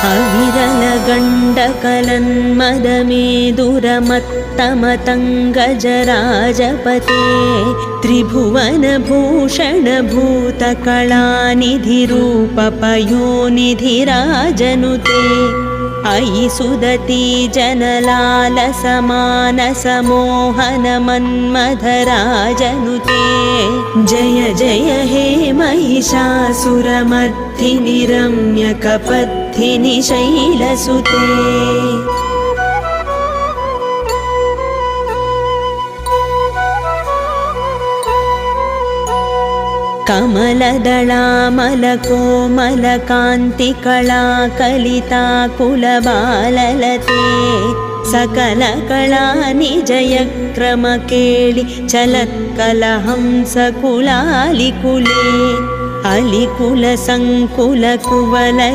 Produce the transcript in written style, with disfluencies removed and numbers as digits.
अविरलगण्डकलन्मदमेदुरमत्तमतङ्गजराजपते त्रिभुवनभूषणभूतकलानिधिरूपपयोनिधिराजनुते अयि सुदती जनलालसमानसमोहनमन्मथराजनुते जय जय हे महिषासुरमर्दिनि रम्यकपद्धिनि शैलसुते कमलदलामलकोमलकान्तिकलाकलिताकुलबाललते सकलकला निजयक्रमकेळि चलत्कलहंसकुलालिकुले अलिकुलसङ्कुलकुवलय